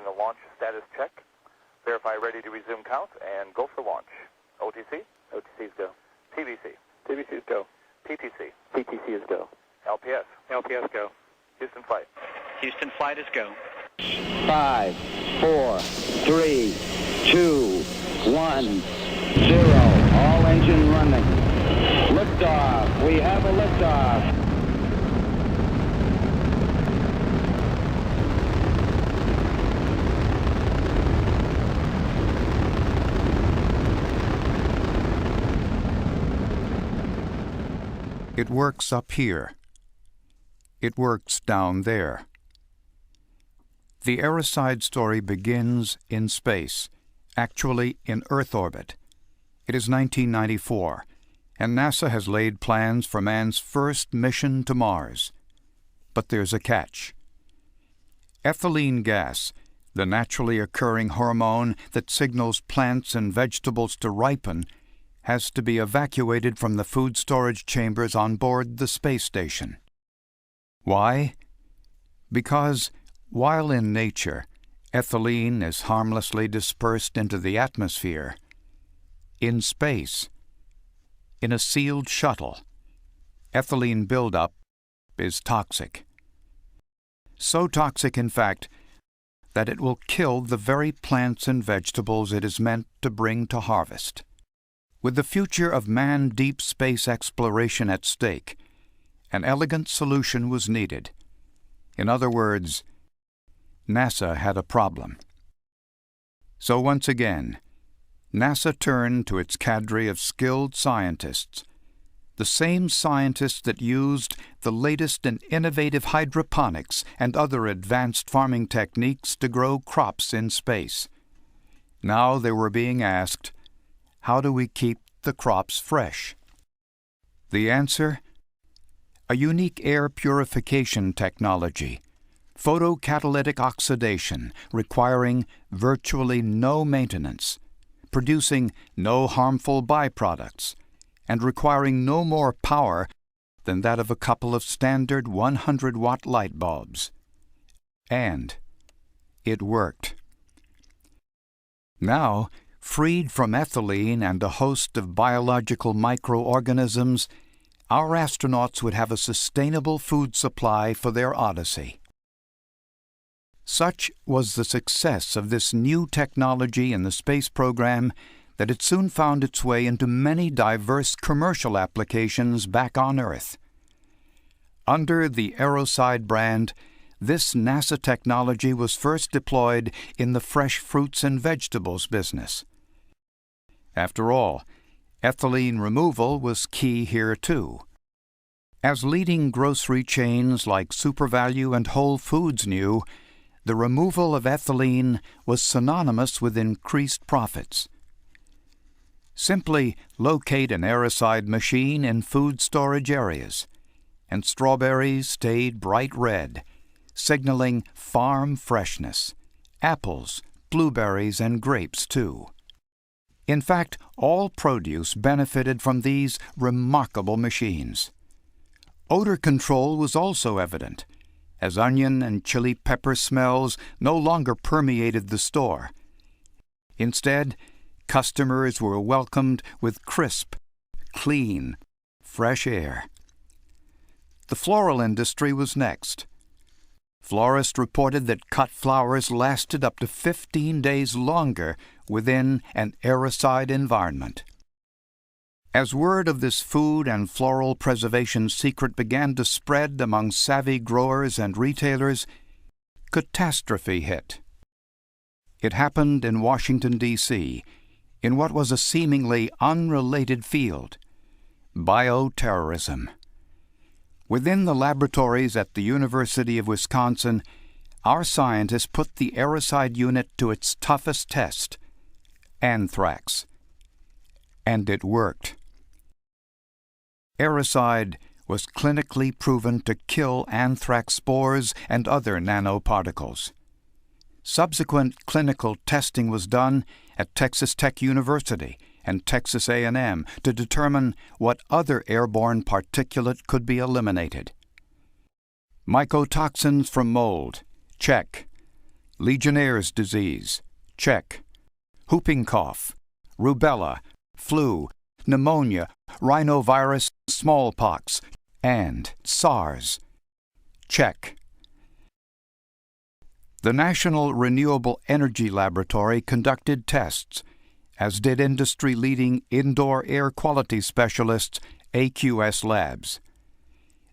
The launch status check. Verify ready to resume count and go for launch. OTC? OTC is go. TVC? TVC is go. PTC? PTC is go. LPS? LPS go. Houston flight? Houston flight is go. 5, 4, 3, 2, 1, 0. All engine running. Liftoff. We have a liftoff. It works up here. It works down there. The Airocide story begins in space, actually in Earth orbit. It is 1994, and NASA has laid plans for man's first mission to Mars. But there's a catch. Ethylene gas, the naturally occurring hormone that signals plants and vegetables to ripen, has to be evacuated from the food storage chambers on board the space station. Why? Because, while in nature, ethylene is harmlessly dispersed into the atmosphere, in space, in a sealed shuttle, ethylene buildup is toxic. So toxic, in fact, that it will kill the very plants and vegetables it is meant to bring to harvest. With the future of manned deep space exploration at stake, an elegant solution was needed. In other words, NASA had a problem. So once again, NASA turned to its cadre of skilled scientists, the same scientists that used the latest in innovative hydroponics and other advanced farming techniques to grow crops in space. Now they were being asked, how do we keep the crops fresh? The answer? A unique air purification technology, photocatalytic oxidation requiring virtually no maintenance, producing no harmful byproducts, and requiring no more power than that of a couple of standard 100-watt light bulbs. And it worked. Now, freed from ethylene and a host of biological microorganisms, our astronauts would have a sustainable food supply for their odyssey. Such was the success of this new technology in the space program that it soon found its way into many diverse commercial applications back on Earth. Under the Airocide brand, this NASA technology was first deployed in the fresh fruits and vegetables business. After all, ethylene removal was key here too. As leading grocery chains like SuperValu and Whole Foods knew, the removal of ethylene was synonymous with increased profits. Simply locate an Airocide machine in food storage areas, and strawberries stayed bright red, signaling farm freshness, apples, blueberries, and grapes too. In fact, all produce benefited from these remarkable machines. Odor control was also evident, as onion and chili pepper smells no longer permeated the store. Instead, customers were welcomed with crisp, clean, fresh air. The floral industry was next. Florists reported that cut flowers lasted up to 15 days longer within an Airocide environment. As word of this food and floral preservation secret began to spread among savvy growers and retailers, catastrophe hit. It happened in Washington, D.C., in what was a seemingly unrelated field, bioterrorism. Within the laboratories at the University of Wisconsin, our scientists put the Airocide unit to its toughest test, anthrax. And it worked. Airocide was clinically proven to kill anthrax spores and other nanoparticles. Subsequent clinical testing was done at Texas Tech University and Texas A&M to determine what other airborne particulate could be eliminated. Mycotoxins from mold, check. Legionnaire's disease, check. Whooping cough, rubella, flu, pneumonia, rhinovirus, smallpox, and SARS, check. The National Renewable Energy Laboratory conducted tests, as did industry-leading indoor air quality specialists AQS Labs.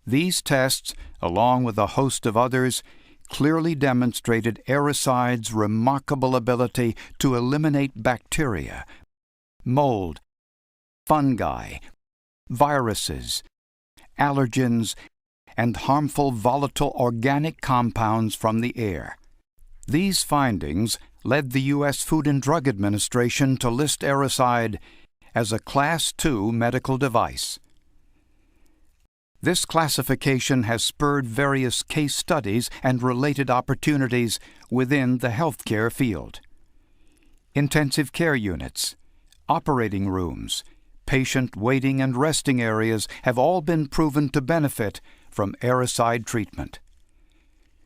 These tests, along with a host of others, clearly demonstrated Airocide's remarkable ability to eliminate bacteria, mold, fungi, viruses, allergens, and harmful volatile organic compounds from the air. These findings led the U.S. Food and Drug Administration to list Airocide as a Class II medical device. This classification has spurred various case studies and related opportunities within the healthcare field. Intensive care units, operating rooms, patient waiting and resting areas have all been proven to benefit from Airocide treatment.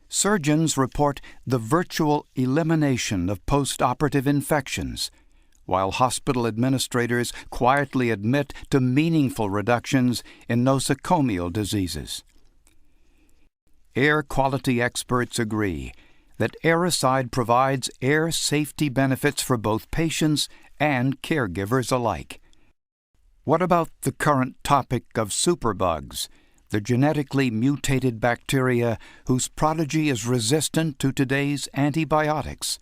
Surgeons report the virtual elimination of post-operative infections, while hospital administrators quietly admit to meaningful reductions in nosocomial diseases. Air quality experts agree that Airocide provides air safety benefits for both patients and caregivers alike. What about the current topic of superbugs, the genetically mutated bacteria whose progeny is resistant to today's antibiotics?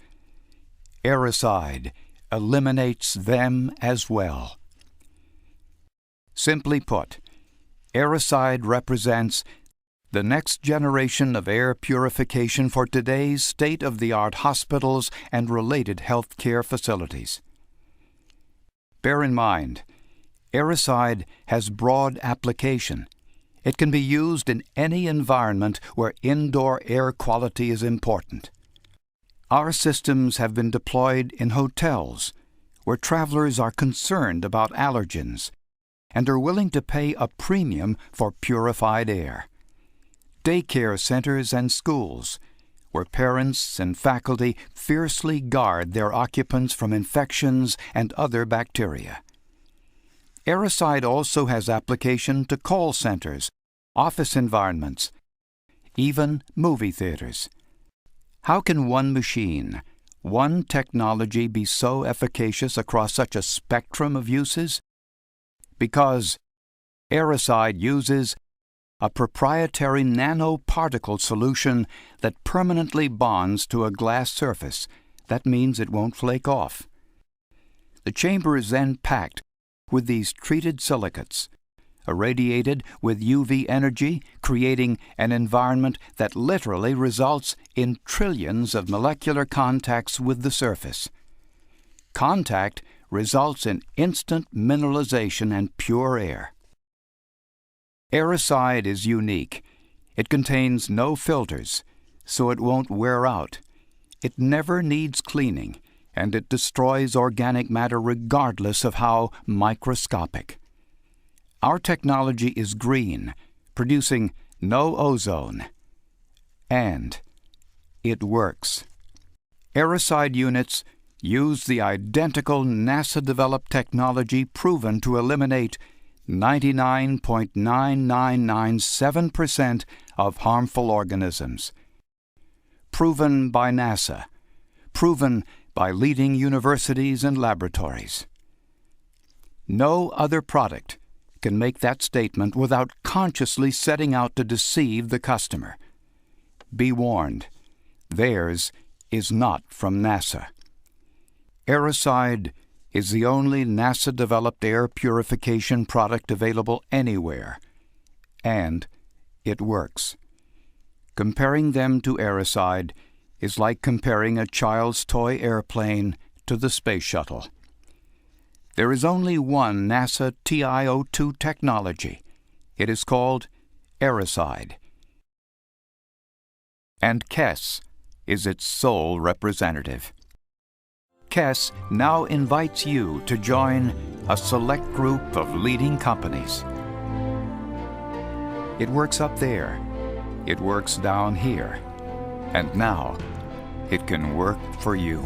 Airocide eliminates them as well. Simply put, Airocide represents the next generation of air purification for today's state-of-the-art hospitals and related healthcare facilities. Bear in mind, Airocide has broad application. It can be used in any environment where indoor air quality is important. Our systems have been deployed in hotels, where travelers are concerned about allergens and are willing to pay a premium for purified air. Daycare centers and schools, where parents and faculty fiercely guard their occupants from infections and other bacteria. Airocide also has application to call centers, office environments, even movie theaters. How can one machine, one technology be so efficacious across such a spectrum of uses? Because Airocide uses a proprietary nanoparticle solution that permanently bonds to a glass surface. That means it won't flake off. The chamber is then packed with these treated silicates, irradiated with UV energy, creating an environment that literally results in trillions of molecular contacts with the surface. Contact results in instant mineralization and pure air. Airocide is unique. It contains no filters, so it won't wear out. It never needs cleaning, and it destroys organic matter regardless of how microscopic. Our technology is green, producing no ozone. And it works. Airocide units use the identical NASA-developed technology proven to eliminate 99.9997% of harmful organisms. Proven by NASA. Proven by leading universities and laboratories. No other product can make that statement without consciously setting out to deceive the customer. Be warned, theirs is not from NASA. Airocide is the only NASA-developed air purification product available anywhere, and it works. Comparing them to Airocide is like comparing a child's toy airplane to the space shuttle. There is only one NASA TiO2 technology. It is called Airocide. And KESS is its sole representative. KESS now invites you to join a select group of leading companies. It works up there. It works down here. And now, it can work for you.